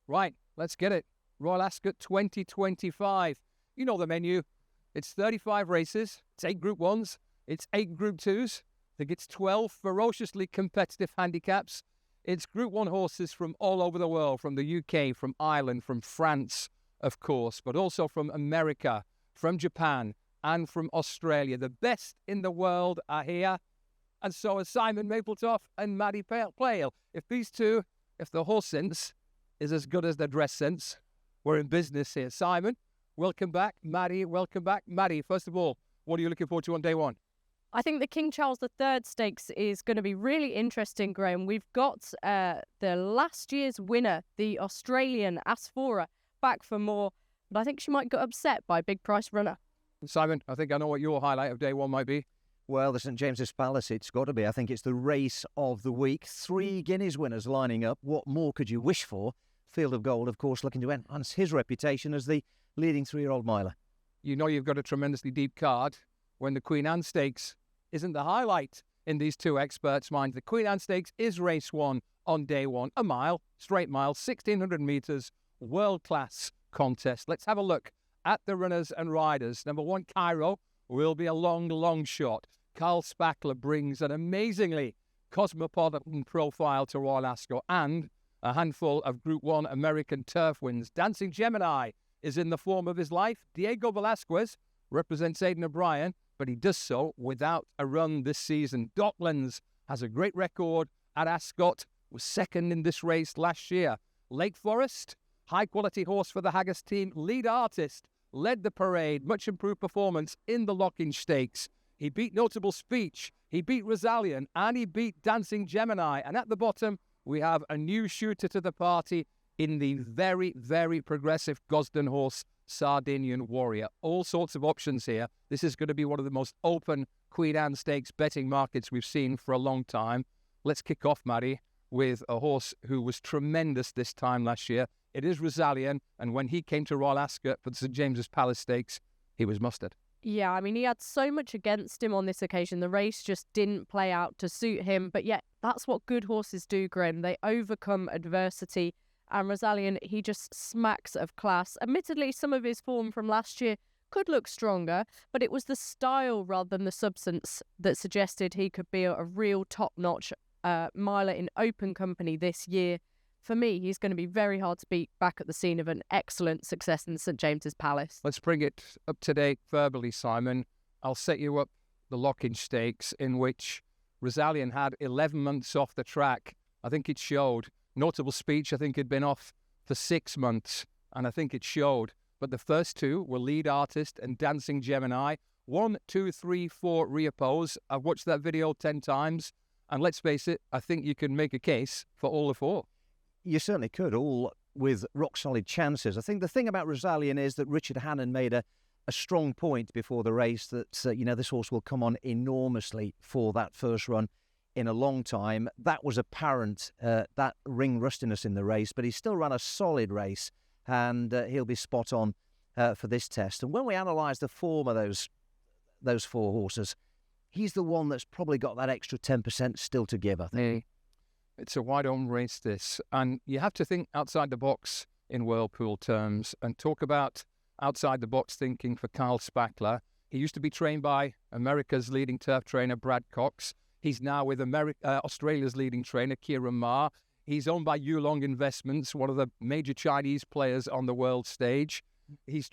Right, let's get it. Royal Ascot 2025. You know the menu. It's 35 races. It's 8 Group 1s. It's 8 Group 2s. I think it's 12 ferociously competitive handicaps. It's Group 1 horses from all over the world, from the UK, from Ireland, from France, of course, but also from America, from Japan, and from Australia. The best in the world are here, and so are Simon Mapletoft and Maddy Playle. If the horse sense is as good as the dress sense, we're in business here. Simon, welcome back. Maddy, welcome back. Maddy, first of all, what are you looking forward to on day one? I think the King Charles III Stakes is going to be really interesting, Graham. We've got the last year's winner, the Australian Asphora, back for more, but I think she might get upset by Big Price Runner. Simon, I think I know what your highlight of day one might be. Well, the St James's Palace, it's got to be. I think it's the race of the week. 3 Guineas winners lining up. What more could you wish for? Field of Gold, of course, looking to enhance his reputation as the leading 3-year-old miler. You know you've got a tremendously deep card when the Queen Anne Stakes isn't the highlight in these two experts' minds. The Queen Anne Stakes is race 1 on day 1. A mile, straight mile, 1,600 metres, world-class contest. Let's have a look at the runners and riders. Number 1, Cairo, will be a long, long shot. Carl Spackler brings an amazingly cosmopolitan profile to Royal Ascot and a handful of Group 1 American turf wins. Dancing Gemini is in the form of his life. Diego Velasquez represents Aidan O'Brien, but he does so without a run this season. Docklands has a great record at Ascot, was second in this race last year. Lake Forest, high-quality horse for the Haggis team. Lead Artist led the parade, much improved performance in the Lockinge Stakes. He beat Notable Speech, he beat Rosalien, and he beat Dancing Gemini. And at the bottom, we have a new shooter to the party in the very, very progressive Gosden horse, Sardinian Warrior. All sorts of options here. This is going to be one of the most open Queen Anne Stakes betting markets we've seen for a long time. Let's kick off, Maddy, with a horse who was tremendous this time last year. It is Rosalien, and when he came to Royal Ascot for the St James's Palace Stakes, he was mustard. Yeah, I mean, he had so much against him on this occasion. The race just didn't play out to suit him. But yet, that's what good horses do, Graham. They overcome adversity. And Rosalien, he just smacks of class. Admittedly, some of his form from last year could look stronger, but it was the style rather than the substance that suggested he could be a real top-notch miler in open company this year. For me, he's going to be very hard to beat back at the scene of an excellent success in St James's Palace. Let's bring it up to date verbally, Simon. I'll set you up the Lockinge Stakes, in which Rosalien had 11 months off the track. I think it showed. Notable Speech, I think, had been off for 6 months, and I think it showed. But the first two were Lead Artist and Dancing Gemini. 1, 2, 3, 4 reoppose. I've watched that video 10 times, and let's face it, I think you can make a case for all the 4. You certainly could, all with rock-solid chances. I think the thing about Rosalien is that Richard Hannon made a strong point before the race that, this horse will come on enormously for that first run in a long time. That was apparent, that ring rustiness in the race, but he still ran a solid race, and he'll be spot on for this test. And when we analyse the form of those 4 horses, he's the one that's probably got that extra 10% still to give, I think. It's a wide-open race, this, and you have to think outside the box in Whirlpool terms and talk about outside-the-box thinking for Carl Spackler. He used to be trained by America's leading turf trainer, Brad Cox. He's now with Australia's leading trainer, Kieran Ma. He's owned by Yulong Investments, one of the major Chinese players on the world stage. He's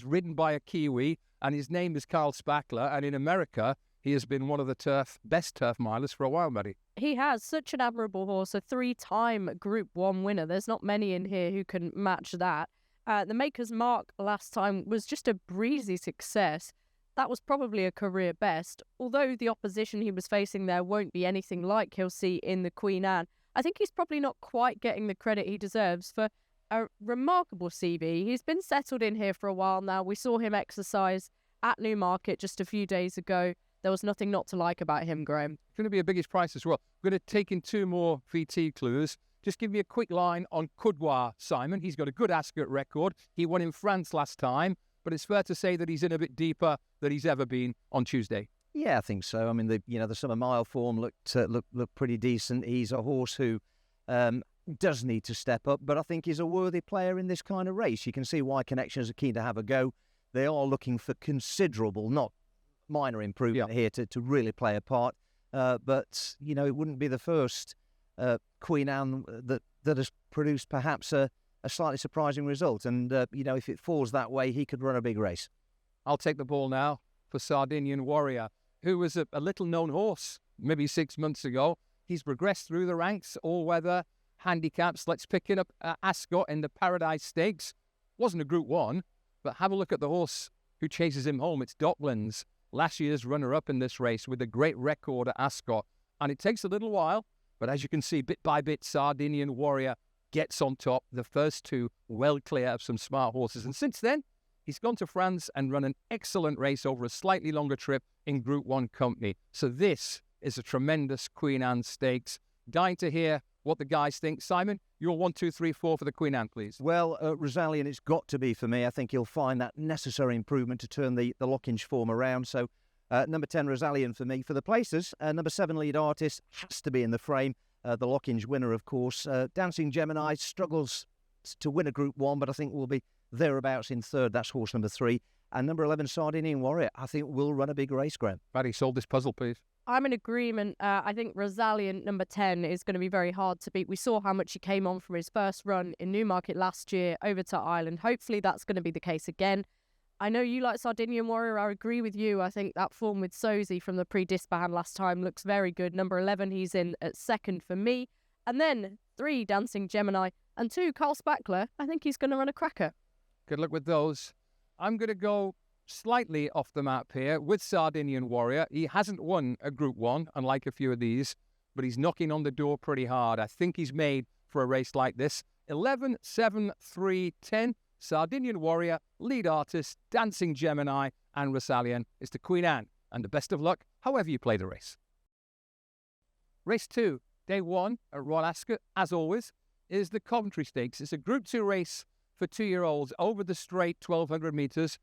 ridden by a Kiwi, and his name is Carl Spackler, and in America, he has been one of the best turf milers for a while, Maddy. He has such an admirable horse, a 3-time Group 1 winner. There's not many in here who can match that. The Maker's Mark last time was just a breezy success. That was probably a career best. Although the opposition he was facing there won't be anything like he'll see in the Queen Anne, I think he's probably not quite getting the credit he deserves for a remarkable CV. He's been settled in here for a while now. We saw him exercise at Newmarket just a few days ago. There was nothing not to like about him, Graham. It's going to be a biggish price as well. We're going to take in 2 more VT clues. Just give me a quick line on Coudoir, Simon. He's got a good Ascot record. He won in France last time, but it's fair to say that he's in a bit deeper than he's ever been on Tuesday. Yeah, I think so. I mean, the summer mile form looked pretty decent. He's a horse who does need to step up, but I think he's a worthy player in this kind of race. You can see why Connections are keen to have a go. They are looking for considerable, not minor improvement here to really play a part. But, you know, it wouldn't be the first Queen Anne that has produced perhaps a slightly surprising result. And, you know, if it falls that way, he could run a big race. I'll take the ball now for Sardinian Warrior, who was a little-known horse maybe 6 months ago. He's progressed through the ranks, all-weather, handicaps. Let's pick it up at Ascot in the Paradise Stakes. Wasn't a Group 1, but have a look at the horse who chases him home. It's Docklands, last year's runner-up in this race with a great record at Ascot. And it takes a little while, but as you can see, bit by bit, Sardinian Warrior gets on top. The first two well clear of some smart horses. And since then, he's gone to France and run an excellent race over a slightly longer trip in Group 1 company. So this is a tremendous Queen Anne Stakes. Dying to hear what the guys think. Simon, your 1, 2, 3, 4 for the Queen Anne, please. Well, Rosalien, it's got to be for me. I think he'll find that necessary improvement to turn the Lockinge form around. So number 10, Rosalien for me. For the places, number 7, Lead Artist, has to be in the frame. The Lockinge winner, of course. Dancing Gemini struggles to win a Group 1, but I think will be thereabouts in third. That's horse number 3. And number 11, Sardinian Warrior, I think will run a big race, Graham. Maddy, solve this puzzle, please. I'm in agreement. I think Rosalien, number 10, is going to be very hard to beat. We saw how much he came on from his first run in Newmarket last year over to Ireland. Hopefully that's going to be the case again. I know you like Sardinian Warrior. I agree with you. I think that form with Sosie from the Prix-d'Ispahan last time looks very good. Number 11, he's in at second for me. And then 3, Dancing Gemini. And 2, Carl Spackler. I think he's going to run a cracker. Good luck with those. I'm going to go slightly off the map here with Sardinian Warrior. He hasn't won a Group 1, unlike a few of these, but he's knocking on the door pretty hard. I think he's made for a race like this. 11, 7, 3, 10. Sardinian Warrior, Lead Artist, Dancing Gemini, and Rosalien is to Queen Anne. And the best of luck, however you play the race. Race 2, day 1 at Royal Ascot, as always, is the Comventry Stakes. It's a Group 2 race for 2-year-olds over the straight 1,200 metres.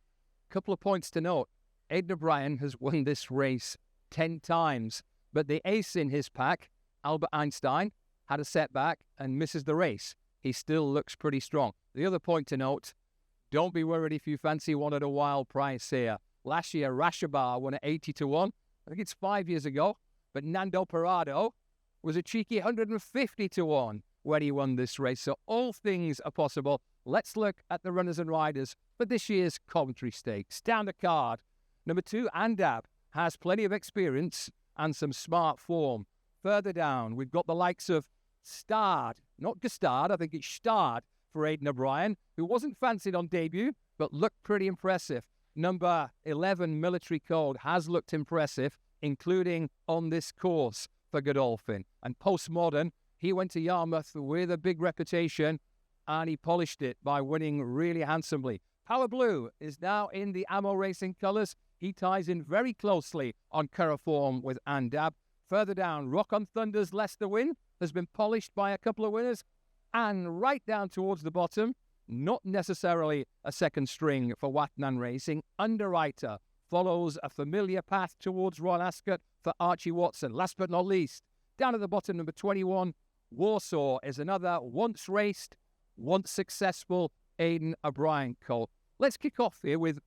Couple of points to note. Aidan O'Brien has won this race 10 times, but the ace in his pack, Albert Einstein, had a setback and misses the race. He still looks pretty strong. The other point to note, don't be worried if you fancy one at a wild price here. Last year, Rashabar won at 80 to 1. I think it's 5 years ago, but Nando Parado was a cheeky 150 to 1 when he won this race. So all things are possible. Let's look at the runners and riders for this year's Comventry Stakes. Down the card, number 2, Andab, has plenty of experience and some smart form. Further down, we've got the likes of Stard, not Gustard, I think it's Stard for Aidan O'Brien, who wasn't fancied on debut, but looked pretty impressive. Number 11, Military Code, has looked impressive, including on this course for Godolphin. And Postmodern, he went to Yarmouth with a big reputation, and he polished it by winning really handsomely. Power Blue is now in the Ammo Racing colours. He ties in very closely on Curragh form with Andab. Further down, Rock on Thunder's Leicester win has been polished by a couple of winners. And right down towards the bottom, not necessarily a second string for Watnan Racing, Underwriter follows a familiar path towards Royal Ascot for Archie Watson. Last but not least, down at the bottom, number 21, Warsaw is another once raced, once successful Aidan O'Brien colt. Let's kick off here with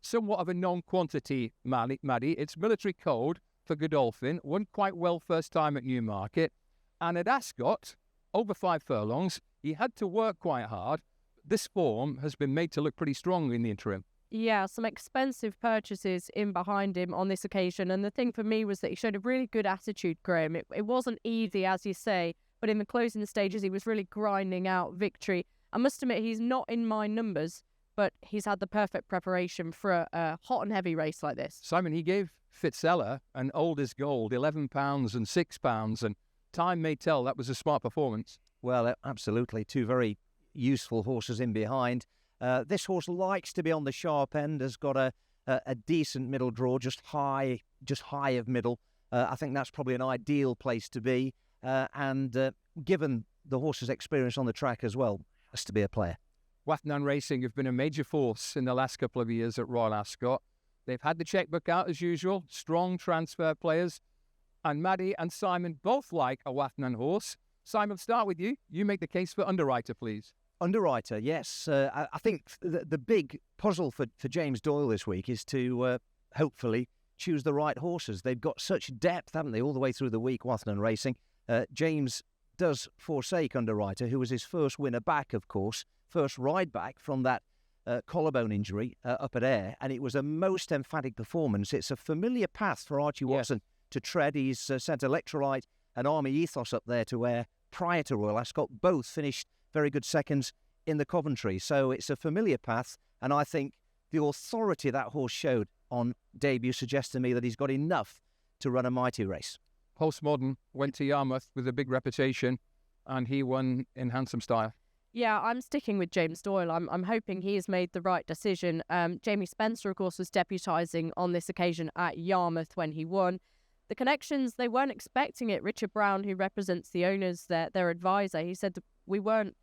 somewhat of a known quantity, Maddy. It's Military Code for Godolphin. Won quite well first time at Newmarket. And at Ascot, over 5 furlongs, he had to work quite hard. This form has been made to look pretty strong in the interim. Yeah, some expensive purchases in behind him on this occasion. And the thing for me was that he showed a really good attitude, Graham. It wasn't easy, as you say, but in the closing stages, he was really grinding out victory. I must admit, he's not in my numbers, but he's had the perfect preparation for a hot and heavy race like this. Simon, he gave Fitzella an old as gold, £11 and £6, and time may tell that was a smart performance. Well, absolutely. 2 very useful horses in behind. This horse likes to be on the sharp end, has got a decent middle draw, just high of middle. I think that's probably an ideal place to be. And given the horse's experience on the track as well, has to be a player. Watnan Racing have been a major force in the last couple of years at Royal Ascot. They've had the checkbook out as usual, strong transfer players. And Maddy and Simon both like a Watnan horse. Simon, start with you. You make the case for Underwriter, please. Underwriter, yes. I think the big puzzle for James Doyle this week is to hopefully choose the right horses. They've got such depth, haven't they, all the way through the week, Waltherton Racing. James does forsake Underwriter, who was his first winner back, of course, first ride back from that collarbone injury up at Ayr, and it was a most emphatic performance. It's a familiar path for Archie Watson to tread. He's sent Electrolyte and Army Ethos up there to Ayr prior to Royal Ascot. Both finished very good seconds in the Comventry, so it's a familiar path, and I think the authority that horse showed on debut suggests to me that he's got enough to run a mighty race. Postmodern went to Yarmouth with a big reputation, and he won in handsome style. Yeah, I'm sticking with James Doyle. I'm hoping he has made the right decision. Jamie Spencer, of course, was deputising on this occasion at Yarmouth when he won. The connections, they weren't expecting it. Richard Brown, who represents the owners, their advisor, he said that we weren't,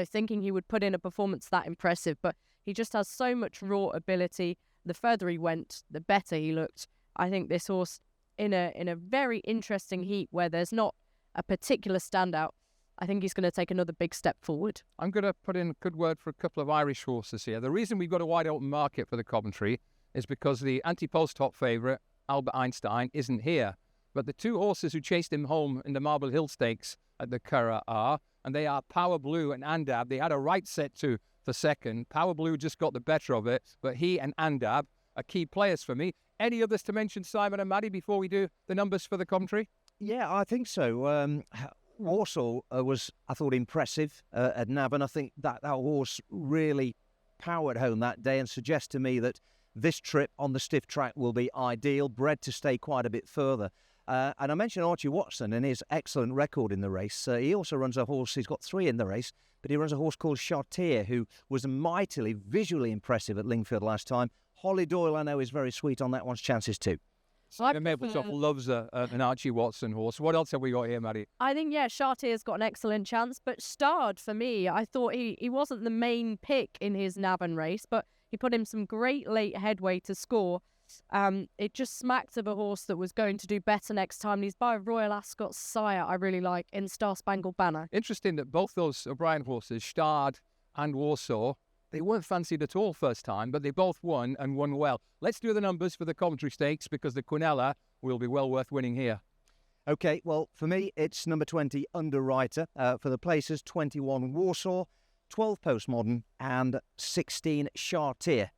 thinking he would put in a performance that impressive, but he just has so much raw ability. The further he went, the better he looked. I think this horse, in a very interesting heat where there's not a particular standout, I think he's going to take another big step forward. I'm going to put in a good word for a couple of Irish horses here. The reason we've got a wide open market for the Comventry is because the anti-post top favourite, Albert Einstein, isn't here. But the two horses who chased him home in the Marble Hill Stakes at the Curragh are, and they are Power Blue and Andab. They had a right set to for second. Power Blue just got the better of it, but he and Andab are key players for me. Any others to mention, Simon and Maddy, before we do the numbers for the Comventry? Yeah, I think so. Warsaw was, I thought, impressive at Navan. I think that horse really powered home that day and suggests to me that this trip on the stiff track will be ideal, bred to stay quite a bit further. And I mentioned Archie Watson and his excellent record in the race. He also runs a horse, he's got 3 in the race, but he runs a horse called Chartier, who was mightily visually impressive at Lingfield last time. Holly Doyle, I know, is very sweet on that one's chances too. Mapletoft loves an Archie Watson horse. What else have we got here, Maddy? I think, Chartier's got an excellent chance, but Starred, for me, I thought he wasn't the main pick in his Navan race, but he put him some great late headway to score. It just smacked of a horse that was going to do better next time. And he's by Royal Ascot sire, I really like, in Star Spangled Banner. Interesting that both those O'Brien horses, Starred and Warsaw, they weren't fancied at all first time, but they both won and won well. Let's do the numbers for the Comventry Stakes because the Quinella will be well worth winning here. OK, well, for me, it's number 20, Underwriter. For the places, 21, Warsaw, 12, Postmodern, and 16, Chartier.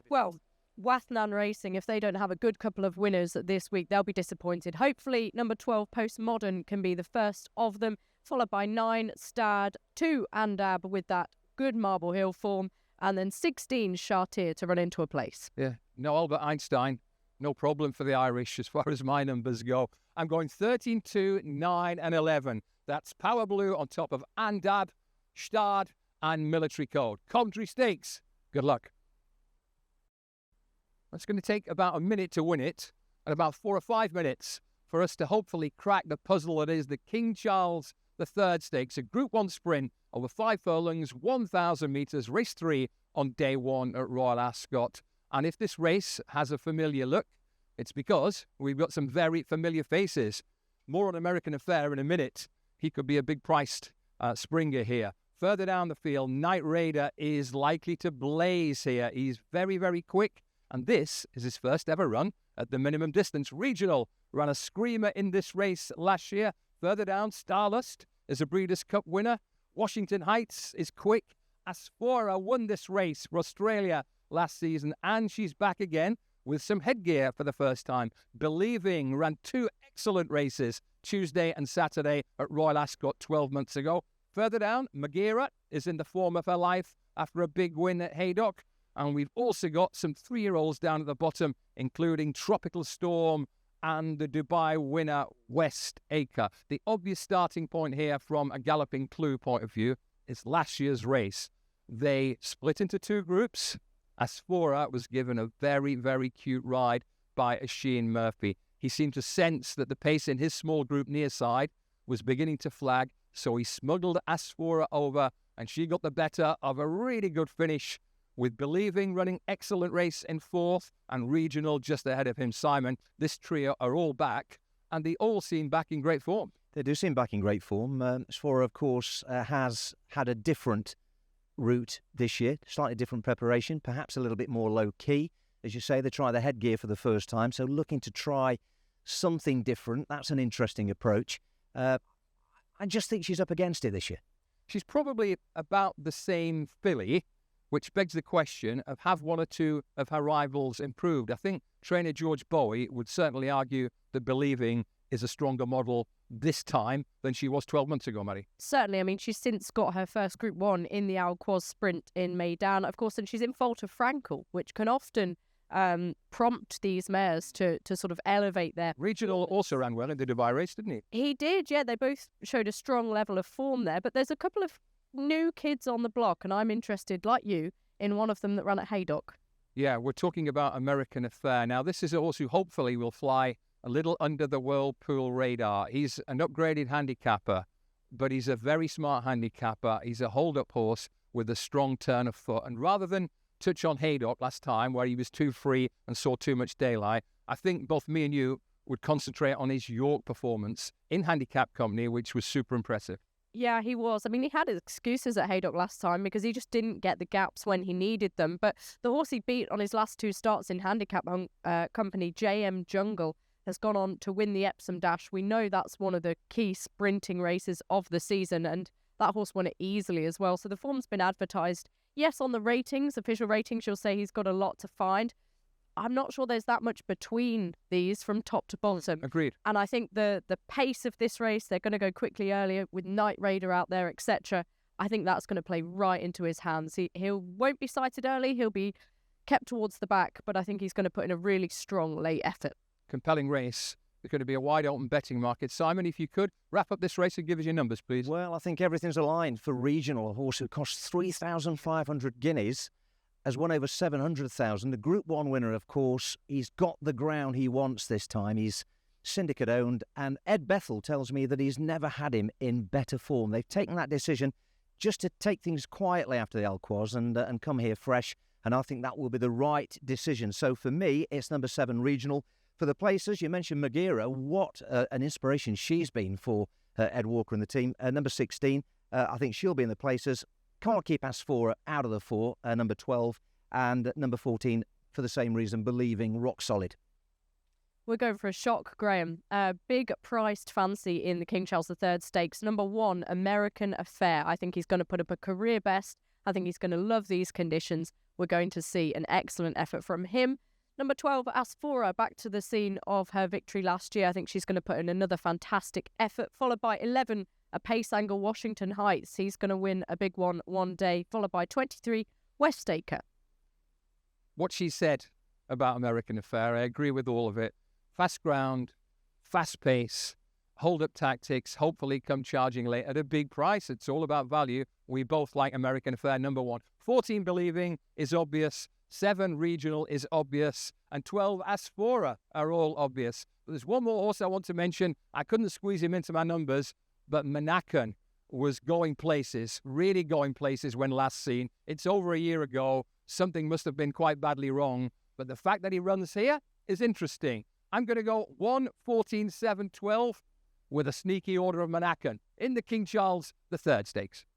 Well, Waltherton Racing, if they don't have a good couple of winners this week, they'll be disappointed. Hopefully, number 12, Postmodern, can be the first of them, followed by 9, Stad, 2, Andab with that good Marble Hill form, and then 16, Chartier to run into a place. Yeah, no Albert Einstein, no problem for the Irish as far as my numbers go. I'm going 13, 2, 9 and 11. That's Power Blue on top of Andab, Stad and Military Code. Comventry Stakes, good luck. It's going to take about a minute to win it and about 4 or 5 minutes for us to hopefully crack the puzzle that is the King Charles III Stakes, a Group 1 sprint over 5 furlongs, 1,000 metres, race 3 on day 1 at Royal Ascot. And if this race has a familiar look, it's because we've got some very familiar faces. More on American Affair in a minute. He could be a big priced Springer here. Further down the field, Night Raider is likely to blaze here. He's very, very quick. And this is his first ever run at the minimum distance. Regional ran a screamer in this race last year. Further down, Starlust is a Breeders' Cup winner. Washington Heights is quick. Asphora won this race for Australia last season, and she's back again with some headgear for the first time. Believing ran 2 excellent races Tuesday and Saturday at Royal Ascot 12 months ago. Further down, Magira is in the form of her life after a big win at Haydock. And we've also got some 3-year-olds down at the bottom, including Tropical Storm and the Dubai winner, West Acre. The obvious starting point here from a Galloping Clue point of view is last year's race. They split into 2 groups. Asphora was given a very, very cute ride by Oisin Murphy. He seemed to sense that the pace in his small group near side was beginning to flag, so he smuggled Asphora over, and she got the better of a really good finish, with Believing running excellent race in 4th and Regional just ahead of him, Simon. This trio are all back, and they all seem back in great form. They do seem back in great form. Sfora, of course, has had a different route this year, slightly different preparation, perhaps a little bit more low-key. As you say, they try the headgear for the first time, so looking to try something different. That's an interesting approach. I just think she's up against it this year. She's probably about the same filly, which begs the question of have one or two of her rivals improved. I think trainer George Bowie would certainly argue that Believing is a stronger model this time than she was 12 months ago, Maddy. Certainly. I mean, she's since got her first Group 1 in the Alquoz Sprint in Meydan, of course, and she's in fault of Frankel, which can often prompt these mares to sort of elevate their... Regional also ran well in the Dubai race, didn't he? He did, yeah. They both showed a strong level of form there, but there's a couple of new kids on the block, and I'm interested, like you, in one of them that ran at Haydock. Yeah, we're talking about American Affair. Now, this is a horse who hopefully will fly a little under the Whirlpool radar. He's an upgraded handicapper, but he's a very smart handicapper. He's a hold-up horse with a strong turn of foot. And rather than touch on Haydock last time, where he was too free and saw too much daylight, I think both me and you would concentrate on his York performance in handicap company, which was super impressive. Yeah, he was. I mean, he had excuses at Haydock last time because he just didn't get the gaps when he needed them. But the horse he beat on his last two starts in handicap company, JM Jungle, has gone on to win the Epsom Dash. We know that's one of the key sprinting races of the season, and that horse won it easily as well. So the form's been advertised. Yes, on the ratings, official ratings, you'll say he's got a lot to find. I'm not sure there's that much between these from top to bottom. Agreed. And I think the pace of this race, they're going to go quickly earlier with Night Raider out there, etc. I think that's going to play right into his hands. He won't be sighted early. He'll be kept towards the back, but I think he's going to put in a really strong late effort. Compelling race. There's going to be a wide open betting market. Simon, if you could, wrap up this race and give us your numbers, please. Well, I think everything's aligned for Regional, a horse who costs 3,500 guineas, has won over 700,000. The Group 1 winner, of course, he's got the ground he wants this time. He's syndicate owned, and Ed Bethel tells me that he's never had him in better form. They've taken that decision just to take things quietly after the Alquoz and come here fresh, and I think that will be the right decision. So for me, it's number 7 Regional. For the placers, you mentioned Magira. What an inspiration she's been for Ed Walker and the team. Number 16, I think she'll be in the placers. Can't keep Asfora out of the 4, number 12. And number 14, for the same reason, Believing, rock solid. We're going for a shock, Graham. Big priced fancy in the King Charles III Stakes. Number 1, American Affair. I think he's going to put up a career best. I think he's going to love these conditions. We're going to see an excellent effort from him. Number 12, Asfora, back to the scene of her victory last year. I think she's going to put in another fantastic effort, followed by 11, a pace angle, Washington Heights. He's going to win a big one day, followed by 23, Westaker. What she said about American Affair, I agree with all of it. Fast ground, fast pace, hold-up tactics, hopefully come charging late at a big price. It's all about value. We both like American Affair, number 1. 14, Believing, is obvious. 7, Regional is obvious, and 12, Asfora are all obvious. But there's one more horse I want to mention. I couldn't squeeze him into my numbers, but Monacan was going places, really going places when last seen. It's over a year ago. Something must have been quite badly wrong, but the fact that he runs here is interesting. I'm going to go 1, 14, 7, 12 with a sneaky order of Monacan in the King Charles III Stakes.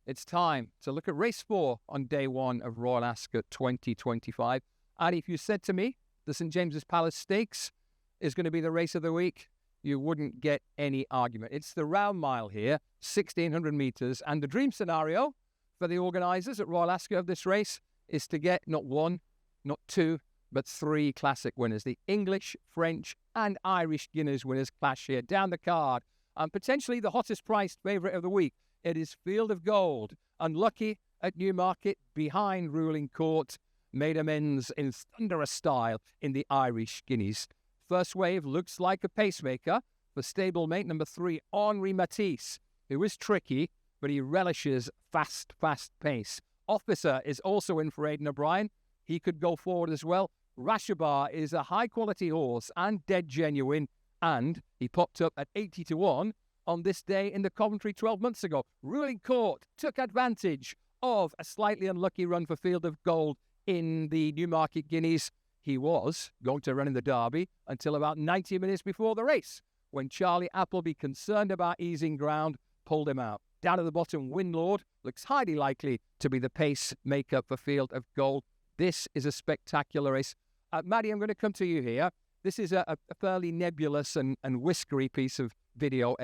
It's time to look at race 4 on day 1 of Royal Ascot 2025. And if you said to me the St James's Palace Stakes is going to be the race of the week, you wouldn't get any argument. It's the round mile here, 1,600 metres. And the dream scenario for the organisers at Royal Ascot of this race is to get not 1, not 2, but 3 classic winners. The English, French and Irish Guineas winners clash here down the card. And potentially the hottest priced favourite of the week. It is Field of Gold, unlucky at Newmarket, behind Ruling Court, made amends in thunderous style in the Irish Guineas. First wave looks like a pacemaker for stablemate number 3, Henri Matisse, who is tricky, but he relishes fast pace. Officer is also in for Aidan O'Brien. He could go forward as well. Rashabar is a high-quality horse and dead genuine, and he popped up at 80-1 on this day in the Comventry 12 months ago. Ruling Court took advantage of a slightly unlucky run for Field of Gold in the Newmarket Guineas. He was going to run in the Derby until about 90 minutes before the race, when Charlie Appleby, concerned about easing ground, pulled him out. Down at the bottom, Windlord looks highly likely to be the pace maker for Field of Gold. This is a spectacular race. Maddy, I'm going to come to you here. This is a fairly nebulous and whiskery piece of video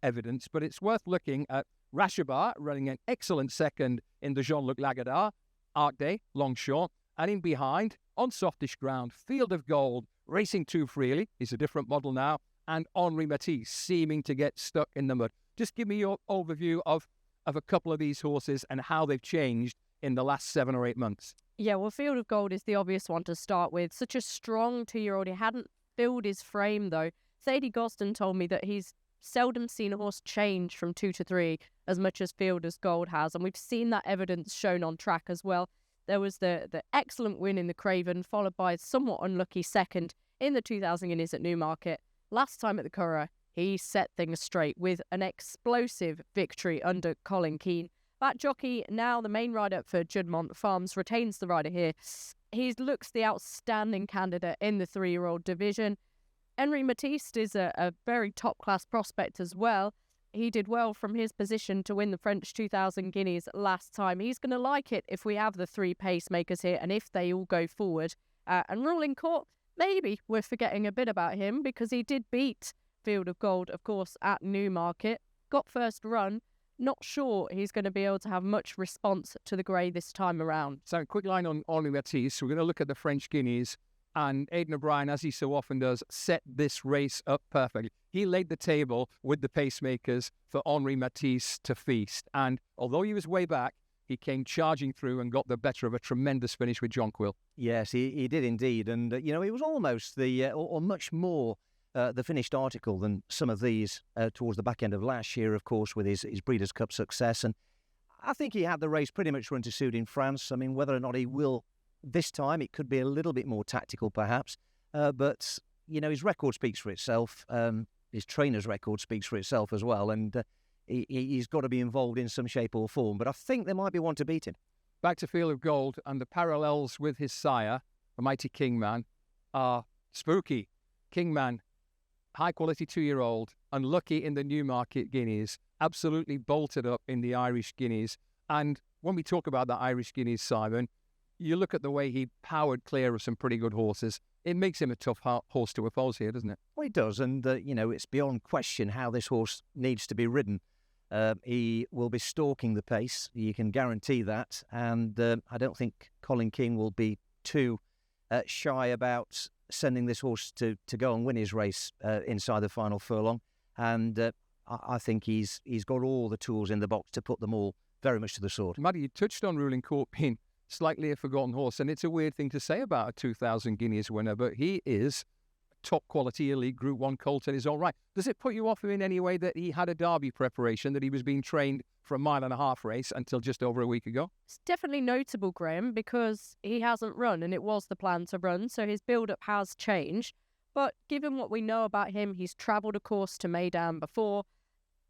evidence, but it's worth looking at Rashabar running an excellent second in the Jean-Luc Lagardère, Arc Day, Longshore, and in behind, on softish ground, Field of Gold racing too freely. He's a different model now, and Henri Matisse seeming to get stuck in the mud. Just give me your overview of a couple of these horses and how they've changed in the last 7 or 8 months. Yeah, well, Field of Gold is the obvious one to start with. Such a strong 2-year-old. He hadn't filled his frame, though. Sadie Gosden told me that he's seldom seen a horse change from 2 to 3 as much as Field of Gold has, and we've seen that evidence shown on track as well. There was the excellent win in the Craven, followed by a somewhat unlucky second in the 2000 Guineas at Newmarket. Last time at the Curragh, he set things straight with an explosive victory under Colin Keane. That jockey, now the main rider for Juddmonte Farms, retains the rider here. He looks the outstanding candidate in the 3-year-old division. Henri Matisse is a very top-class prospect as well. He did well from his position to win the French 2000 Guineas last time. He's going to like it if we have the 3 pacemakers here and if they all go forward. And Ruling Court, maybe we're forgetting a bit about him because he did beat Field of Gold, of course, at Newmarket. Got first run. Not sure he's going to be able to have much response to the grey this time around. So, a quick line on Henri Matisse. We're going to look at the French Guineas, and Aidan O'Brien, as he so often does, set this race up perfectly. He laid the table with the pacemakers for Henri Matisse to feast. And although he was way back, he came charging through and got the better of a tremendous finish with John Quill. Yes, he did indeed. And, it was almost or much more the finished article than some of these towards the back end of last year, of course, with his Breeders' Cup success. And I think he had the race pretty much run to suit in France. I mean, whether or not he will this time, it could be a little bit more tactical, perhaps. But, his record speaks for itself. His trainer's record speaks for itself as well. And he's got to be involved in some shape or form. But I think there might be one to beat him. Back to Field of Gold, and the parallels with his sire, the mighty Kingman, are spooky. Kingman, high-quality 2-year-old, unlucky in the Newmarket Guineas, absolutely bolted up in the Irish Guineas. And when we talk about the Irish Guineas, Simon, you look at the way he powered clear of some pretty good horses. It makes him a tough horse to oppose here, doesn't it? Well, it does. And, it's beyond question how this horse needs to be ridden. He will be stalking the pace. You can guarantee that. And I don't think Colin King will be too shy about sending this horse to go and win his race inside the final furlong. And I think he's got all the tools in the box to put them all very much to the sword. Maddy, you touched on Ruling Court being slightly a forgotten horse, and it's a weird thing to say about a 2000 Guineas winner, but he is top quality elite Group 1 colt in his own right. Does it put you off him in any way that he had a Derby preparation, that he was being trained for a 1.5 mile race until just over a week ago? It's definitely notable, Graham, because he hasn't run and it was the plan to run, so his build-up has changed. But given what we know about him, he's travelled a course to Meydan before.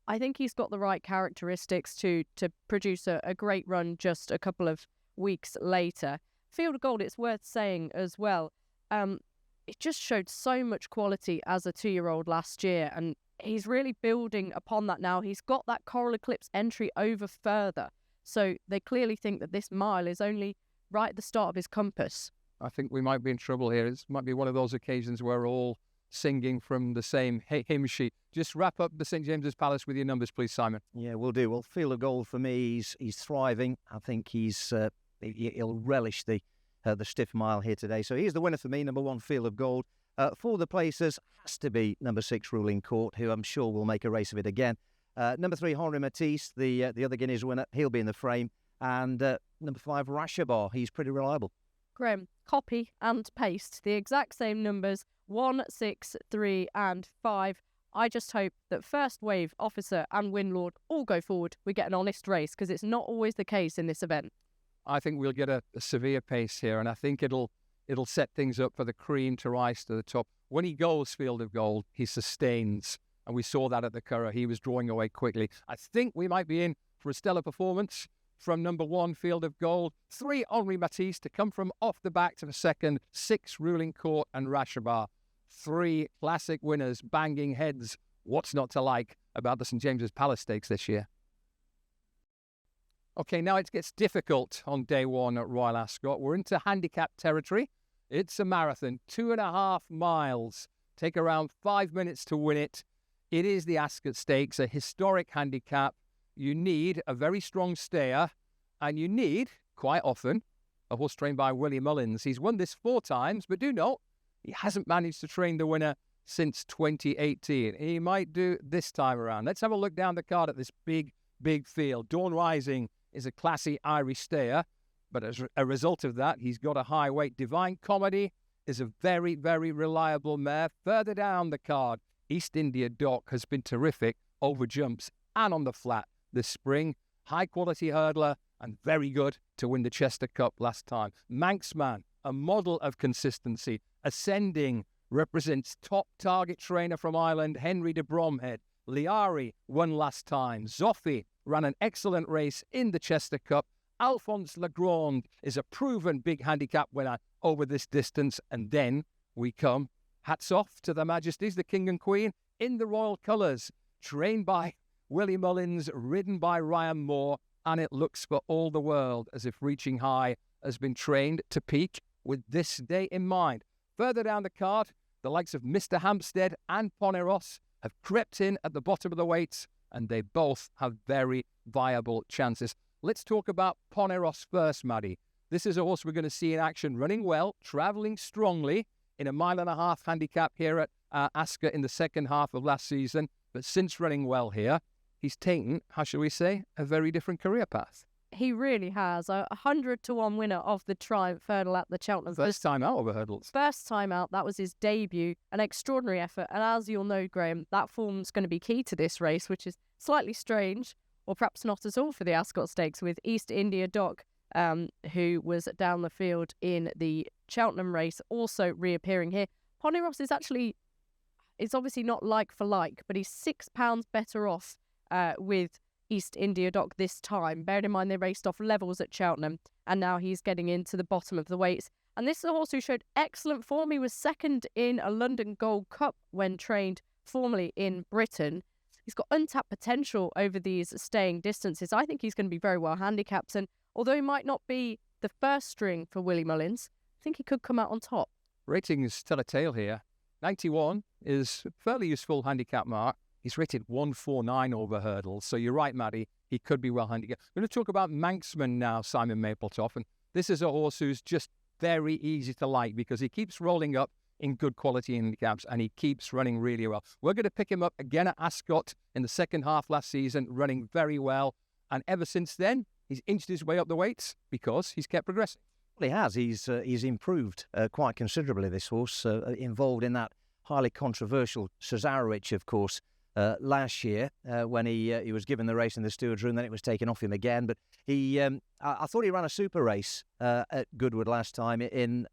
I think he's got the right characteristics to produce a great run just a couple of weeks later. Field of Gold, it's worth saying as well, it just showed so much quality as a 2-year-old last year, and he's really building upon that now. He's got that Coral Eclipse entry over further, so they clearly think that this mile is only right at the start of his compass. I think we might be in trouble here. It might be one of those occasions where we're all singing from the same hymn sheet. Just wrap up the St James's Palace with your numbers, please, Simon. Yeah, we'll do. Well, Field of Gold for me, he's thriving. I think he'll relish the stiff mile here today. So here's the winner for me, number 1, Field of Gold. For the placers, has to be number 6, Ruling Court, who I'm sure will make a race of it again. Number 3, Henri Matisse, the other Guineas winner. He'll be in the frame. And number 5, Rashabar. He's pretty reliable. Graham, copy and paste the exact same numbers, 1, 6, 3 and 5. I just hope that First Wave, Officer and Windlord all go forward. We get an honest race, because it's not always the case in this event. I think we'll get a severe pace here, and I think it'll set things up for the cream to rise to the top. When he goes Field of Gold, he sustains, and we saw that at the Curragh. He was drawing away quickly. I think we might be in for a stellar performance from number 1, Field of Gold. 3, Henri Matisse to come from off the back to the second. 6, Ruling Court and Rashabar. 3 classic winners banging heads What's not to like about the St James's Palace Stakes this year? Okay, now it gets difficult on day one at Royal Ascot. We're into handicap territory. It's a marathon, 2.5 miles. Take around 5 minutes to win it. It is the Ascot Stakes, a historic handicap. You need a very strong stayer, and you need, quite often, a horse trained by Willie Mullins. He's won this 4 times, but do note, he hasn't managed to train the winner since 2018. He might do this time around. Let's have a look down the card at this big field. Dawn Rising is a classy Irish stayer, but as a result of that, he's got a high weight. Divine Comedy is a very, very reliable mare. Further down the card, East India Dock has been terrific over jumps and on the flat this spring. High quality hurdler and very good to win the Chester Cup last time. Manxman, a model of consistency. Ascending represents top target trainer from Ireland, Henry de Bromhead. Liari won last time. Zoffi ran an excellent race in the Chester Cup. Alphonse Legrand is a proven big handicap winner over this distance. And then we come, hats off to their Majesties, the King and Queen, in the royal colours, trained by Willie Mullins, ridden by Ryan Moore, and it looks for all the world as if Reaching High has been trained to peak with this day in mind. Further down the card, the likes of Mr. Hampstead and Poneros have crept in at the bottom of the weights, and they both have very viable chances. Let's talk about Poneros first, Maddy. This is a horse we're going to see in action, running well, travelling strongly in a 1.5 mile handicap here at Ascot in the second half of last season. But since running well here, he's taken, how shall we say, a very different career path. He really has. A 100-to-1 winner of the Triumph Hurdle at the Cheltenham. First time out over hurdles. First time out. That was his debut. An extraordinary effort. And as you'll know, Graham, that form's going to be key to this race, which is slightly strange, or perhaps not at all for the Ascot Stakes, with East India Dock, who was down the field in the Cheltenham race, also reappearing here. Poneros is actually, it's obviously not like for like, but he's £6 better off with East India Dock this time. Bearing in mind they raced off levels at Cheltenham, and now he's getting into the bottom of the weights. And this is a horse who showed excellent form. He was second in a London Gold Cup when trained formerly in Britain. He's got untapped potential over these staying distances. I think he's going to be very well handicapped, and although he might not be the first string for Willie Mullins, I think he could come out on top. Ratings tell a tale here. 91 is a fairly useful handicap mark. He's rated 149 over hurdles. So you're right, Maddy. He could be well handicapped. We're going to talk about Manxman now, Simon Mapletoft. And this is a horse who's just very easy to like because he keeps rolling up in good quality handicaps and he keeps running really well. We're going to pick him up again at Ascot in the second half last season, running very well. And ever since then, he's inched his way up the weights because he's kept progressing. Well, he has. He's improved quite considerably, this horse, involved in that highly controversial Cesarewitch, of course, last year when he was given the race in the steward's room. Then it was taken off him again. But I thought he ran a super race at Goodwood last time in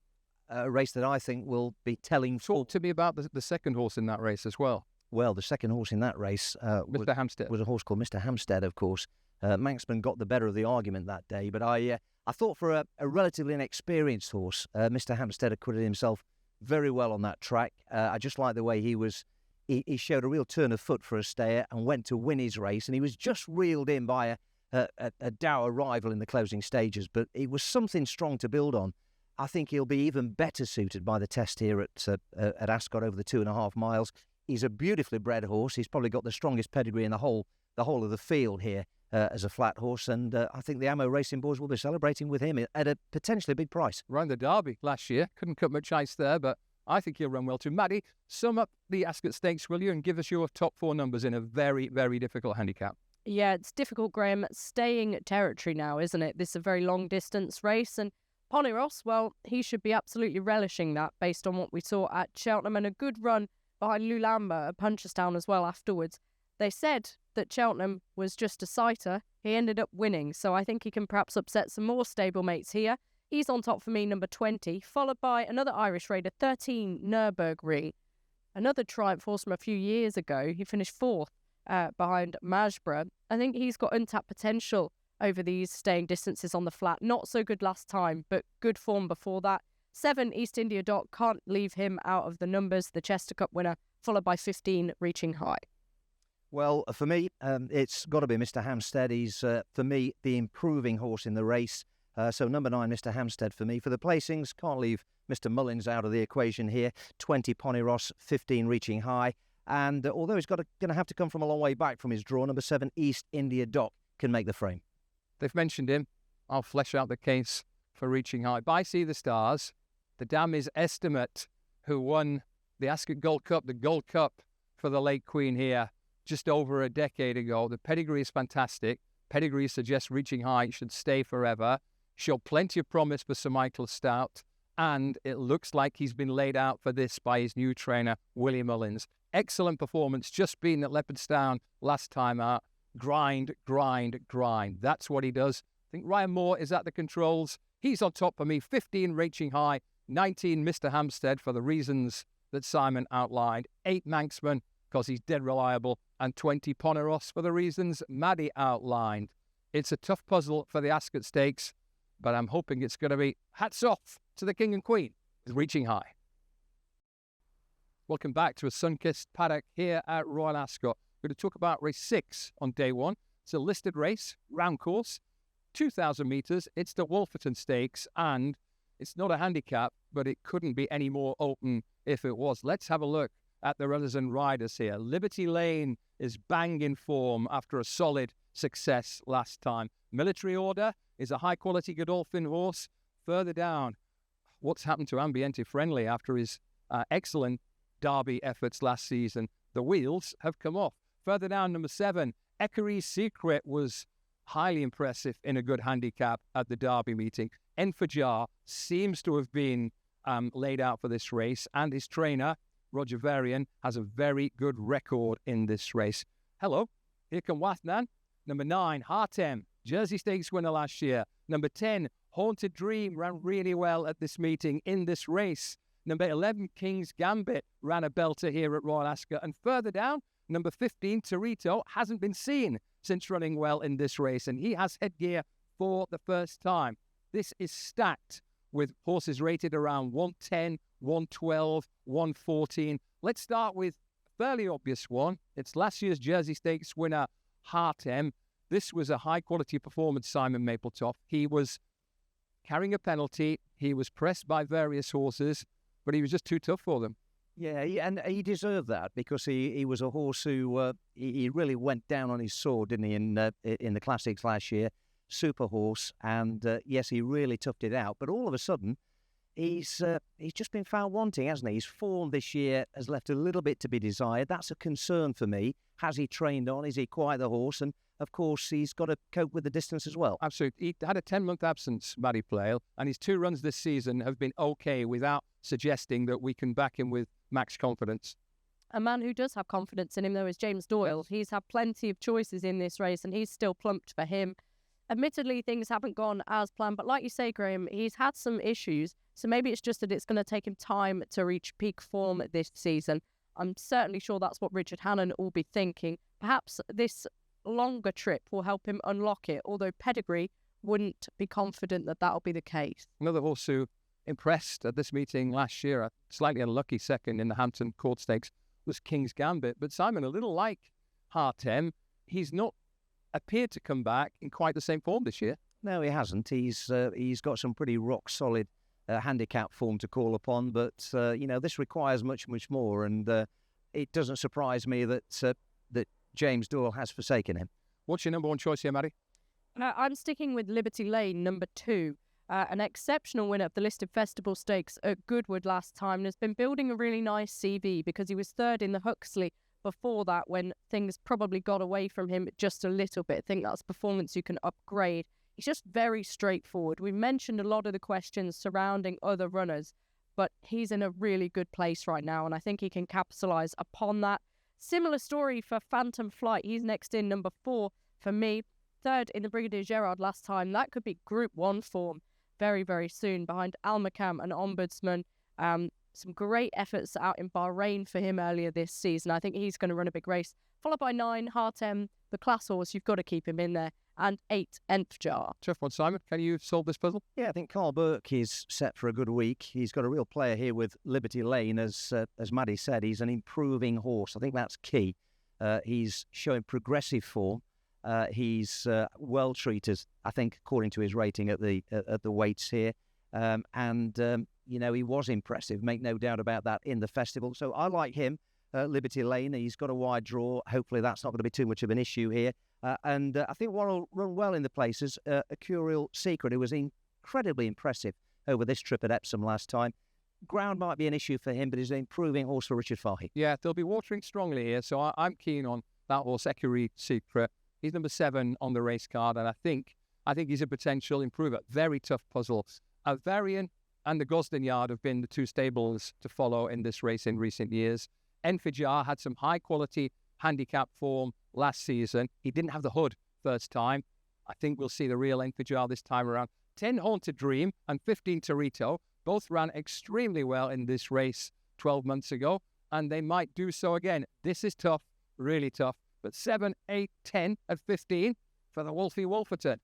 a race that I think will be telling. Talk to me about the second horse in that race as well. Well, the second horse in that race Mr. Hampstead. Was a horse called Mr. Hampstead, of course. Manxman got the better of the argument that day, but I thought for a relatively inexperienced horse, Mr. Hampstead acquitted himself very well on that track. I just like the way he showed a real turn of foot for a stayer and went to win his race, and he was just reeled in by a dour rival in the closing stages, but it was something strong to build on. I think he'll be even better suited by the test here at Ascot over the 2.5 miles. He's a beautifully bred horse. He's probably got the strongest pedigree in the whole of the field here as a flat horse, and I think the Ammo Racing boys will be celebrating with him at a potentially big price. Ran the Derby last year. Couldn't cut much ice there, but I think he'll run well too. Maddy, sum up the Ascot Stakes, will you, and give us your top 4 numbers in a very, very difficult handicap. Yeah, it's difficult, Graham. Staying territory now, isn't it? This is a very long distance race, and Poneros, well, he should be absolutely relishing that based on what we saw at Cheltenham, and a good run behind Lulamba at Punchestown as well afterwards. They said that Cheltenham was just a sighter. He ended up winning, so I think he can perhaps upset some more stablemates here. He's on top for me, number 20, followed by another Irish raider, 13, Nürburgring. Another Triumph horse from a few years ago. He finished 4th behind Majbra. I think he's got untapped potential over these staying distances on the flat. Not so good last time, but good form before that. 7, East India Dock, can't leave him out of the numbers. The Chester Cup winner, followed by 15, Reaching High. Well, for me, it's got to be Mr. Hampstead. He's, for me, the improving horse in the race. So number 9, Mr. Hampstead for me. For the placings, can't leave Mr. Mullins out of the equation here. 20, Ponyross, 15, Reaching High. And although he's going to have to come from a long way back from his draw, number 7, East India Dock, can make the frame. They've mentioned him. I'll flesh out the case for Reaching High. By Sea the Stars, the dam is Estimate, who won the Ascot Gold Cup, the Gold Cup for the late Queen here just over a decade ago. The pedigree is fantastic. Pedigree suggests Reaching High should stay forever. Showed plenty of promise for Sir Michael Stout, and it looks like he's been laid out for this by his new trainer, William Mullins. Excellent performance, just been at Leopardstown last time out. Grind, grind, grind. That's what he does. I think Ryan Moore is at the controls. He's on top for me. 15, Reaching High. 19, Mr. Hampstead, for the reasons that Simon outlined. 8, Manxman, because he's dead reliable. And 20, Ponyross, for the reasons Maddy outlined. It's a tough puzzle for the Ascot Stakes, but I'm hoping it's going to be hats off to the King and Queen with Reaching High. Welcome back to a sun-kissed paddock here at Royal Ascot. We're going to talk about race 6 on day 1. It's a listed race, round course, 2,000 metres. It's the Waltherton Stakes, and it's not a handicap, but it couldn't be any more open if it was. Let's have a look at the runners and riders here. Liberty Lane is bang in form after a solid success last time. Military Order is a high-quality Godolphin horse. Further down, what's happened to Ambiente Friendly after his excellent Derby efforts last season? The wheels have come off. Further down, number 7, Equerry's Secret was highly impressive in a good handicap at the Derby meeting. Enfajar seems to have been laid out for this race, and his trainer, Roger Varian, has a very good record in this race. Hello, here come Wathnan. Number 9, Hartem, Jersey Stakes winner last year. Number 10, Haunted Dream, ran really well at this meeting in this race. Number 11, King's Gambit, ran a belter here at Royal Ascot. And further down, number 15, Torito, hasn't been seen since running well in this race, and he has headgear for the first time. This is stacked with horses rated around 110, 112, 114. Let's start with a fairly obvious one. It's last year's Jersey Stakes winner, Hartem. This was a high-quality performance, Simon Mapletoft. He was carrying a penalty. He was pressed by various horses, but he was just too tough for them. Yeah, and he deserved that because he was a horse who he really went down on his sword, didn't he, in the Classics last year? Super horse, and yes, he really toughed it out. But all of a sudden, he's just been found wanting, hasn't he? His form this year has left a little bit to be desired. That's a concern for me. Has he trained on? Is he quite the horse? And of course, he's got to cope with the distance as well. Absolutely. He had a 10-month absence, Maddy Playle, and his 2 runs this season have been okay without suggesting that we can back him with max confidence. A man who does have confidence in him, though, is James Doyle. He's had plenty of choices in this race, and he's still plumped for him. Admittedly, things haven't gone as planned, but like you say, Graham, he's had some issues, so maybe it's just that it's going to take him time to reach peak form this season. I'm certainly sure that's what Richard Hannon will be thinking. Perhaps this longer trip will help him unlock it, although pedigree wouldn't be confident that that'll be the case. Another horse who impressed at this meeting last year, a slightly unlucky second in the Hampton Court Stakes, was King's Gambit. But Simon, a little like Hartem, he's not appeared to come back in quite the same form this year. No, he hasn't. He's got some pretty rock-solid handicap form to call upon, but, this requires much, much more, and it doesn't surprise me that James Doyle has forsaken him. What's your number 1 choice here, Maddy? I'm sticking with Liberty Lane, number 2. An exceptional winner of the listed Festival Stakes at Goodwood last time, and has been building a really nice CV because he was 3rd in the Huxley before that when things probably got away from him just a little bit. I think that's performance you can upgrade. He's just very straightforward. We mentioned a lot of the questions surrounding other runners, but he's in a really good place right now, and I think he can capitalise upon that. Similar story for Phantom Flight. He's next in, number 4 for me. 3rd in the Brigadier Gerard last time. That could be Group 1 form very, very soon behind Almakam and Ombudsman. Some great efforts out in Bahrain for him earlier this season. I think he's going to run a big race. Followed by 9, Hartem, the class horse. You've got to keep him in there. And 8, Enfjar. Tough one, Simon. Can you solve this puzzle? Yeah, I think Carl Burke is set for a good week. He's got a real player here with Liberty Lane. As Maddy said, he's an improving horse. I think that's key. He's showing progressive form. He's well treated, I think, according to his rating at the weights here. He was impressive, make no doubt about that, in the festival. So I like him, Liberty Lane. He's got a wide draw. Hopefully that's not going to be too much of an issue here. I think one will run well in the places. A Curial Secret, who was incredibly impressive over this trip at Epsom last time. Ground might be an issue for him, but he's an improving horse for Richard Fahey. Yeah, they'll be watering strongly here, so I'm keen on that horse, Ecurie Secret. He's number 7 on the race card, and I think he's a potential improver. Very tough puzzle. Varian and the Gosden Yard have been the 2 stables to follow in this race in recent years. Enfajar had some high-quality handicap form last season. He didn't have the hood first time. I think we'll see the real Enfajar this time around. 10 Haunted Dream and 15 Torito both ran extremely well in this race 12 months ago, and they might do so again. This is tough, really tough. But 7, 8, 10 and 15 for the Wolfie Waltherton.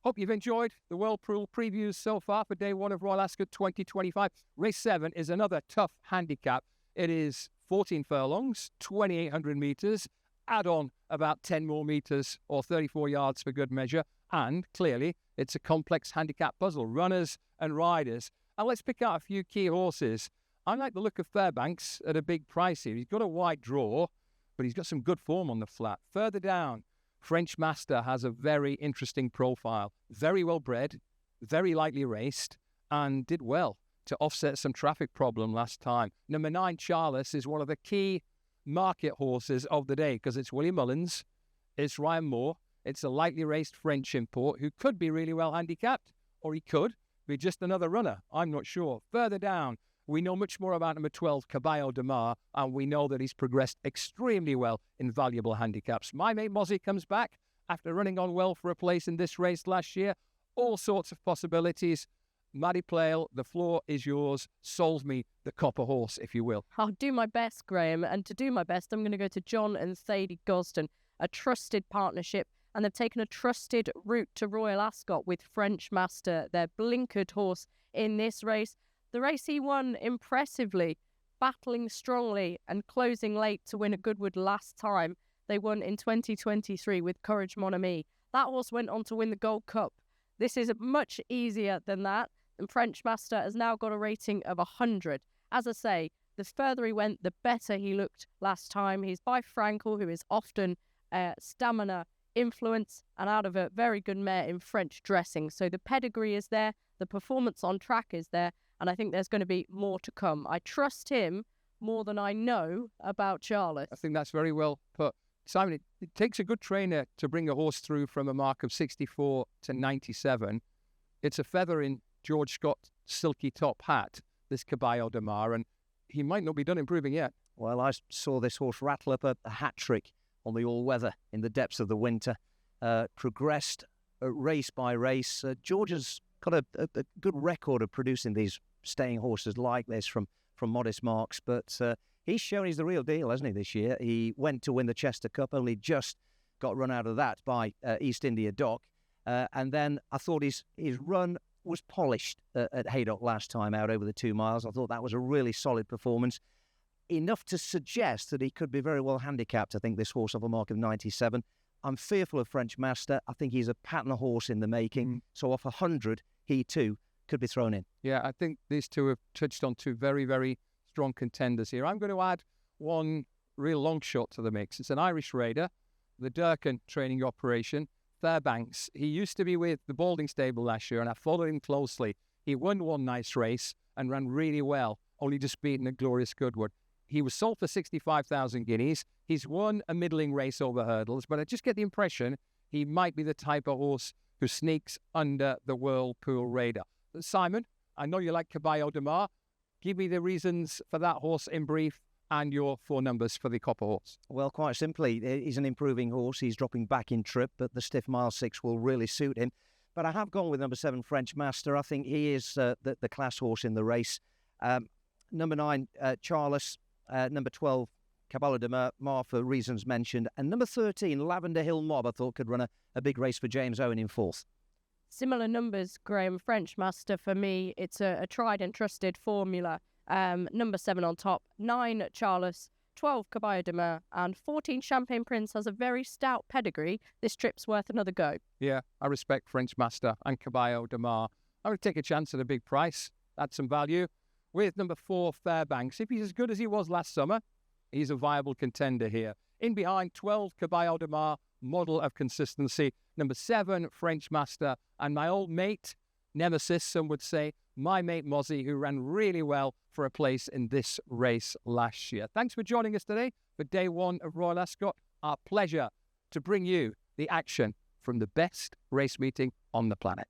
Hope you've enjoyed the Whirlpool previews so far for day 1 of Royal Ascot 2025. Race 7 is another tough handicap. It is 14 furlongs, 2,800 metres, add on about 10 more metres or 34 yards for good measure. And clearly, it's a complex handicap puzzle, runners and riders. And let's pick out a few key horses. I like the look of Fairbanks at a big price here. He's got a wide draw, but he's got some good form on the flat. Further down, French Master has a very interesting profile. Very well bred, very lightly raced, and did well to offset some traffic problem last time. Number 9, Charles, is one of the key market horses of the day because it's William Mullins, it's Ryan Moore, it's a lightly raced French import who could be really well handicapped, or he could be just another runner. I'm not sure. Further down, we know much more about number 12, Caballo de Mar, and we know that he's progressed extremely well in valuable handicaps. My Mate Mozzie comes back after running on well for a place in this race last year. All sorts of possibilities. Maddy Playle, the floor is yours. Solve me the copper horse, if you will. I'll do my best, Graham. And to do my best, I'm going to go to John and Thady Gosden, a trusted partnership. And they've taken a trusted route to Royal Ascot with French Master, their blinkered horse in this race. The race he won impressively, battling strongly and closing late to win at Goodwood last time. They won in 2023 with Courage Mon Ami. That horse went on to win the Gold Cup. This is much easier than that, and French Master has now got a rating of 100. As I say, the further he went, the better he looked last time. He's by Frankel, who is often stamina influence and out of a very good mare in French dressing. So the pedigree is there, the performance on track is there, and I think there's going to be more to come. I trust him more than I know about Charlotte. I think that's very well put. Simon, it takes a good trainer to bring a horse through from a mark of 64 to 97. It's a feather in George Scott's silky top hat, this Caballo de Mar, and he might not be done improving yet. Well, I saw this horse rattle up a hat-trick on the all-weather in the depths of the winter. Progressed race by race. George has got a good record of producing these staying horses like this from modest marks, but he's shown he's the real deal, hasn't he, this year? He went to win the Chester Cup, only just got run out of that by East India Dock. And then I thought his run was polished at Haydock last time out over the 2 miles. I thought that was a really solid performance. Enough to suggest that he could be very well handicapped, I think, this horse off a mark of 97. I'm fearful of French Master. I think he's a pattern horse in the making. So off 100, he too could be thrown in. Yeah, I think these two have touched on 2 very, very strong contenders here. I'm going to add one real long shot to the mix. It's an Irish raider, the Durkin training operation, Fairbanks. He used to be with the Balding stable last year, and I followed him closely. He won one nice race and ran really well, only just beaten a glorious Goodwood. He was sold for 65,000 guineas. He's won a middling race over hurdles, but I just get the impression he might be the type of horse who sneaks under the Whirlpool radar. Simon, I know you like Caballo de Mar. Give me the reasons for that horse in brief and your 4 numbers for the copper horse. Well, quite simply, he's an improving horse. He's dropping back in trip, but the stiff mile 6 will really suit him. But I have gone with number 7, French Master. I think he is the class horse in the race. Number 9, Charles. Number 12, Caballo de Mar for reasons mentioned. And number 13, Lavender Hill Mob, I thought could run a big race for James Owen in 4th. Similar numbers, Graham. French Master for me, it's a tried and trusted formula. Number 7 on top, 9 Charles, 12 Caballo de Mar, and 14 Champagne Prince has a very stout pedigree. This trip's worth another go. Yeah, I respect French Master and Caballo de Mar. I would take a chance at a big price. Add some value. With number 4, Fairbanks. If he's as good as he was last summer, he's a viable contender here. In behind, 12 Caballo de Mar, model of consistency. Number 7, French Master. And my old mate, nemesis, some would say, my mate Mozzie, who ran really well for a place in this race last year. Thanks for joining us today for day 1 of Royal Ascot. Our pleasure to bring you the action from the best race meeting on the planet.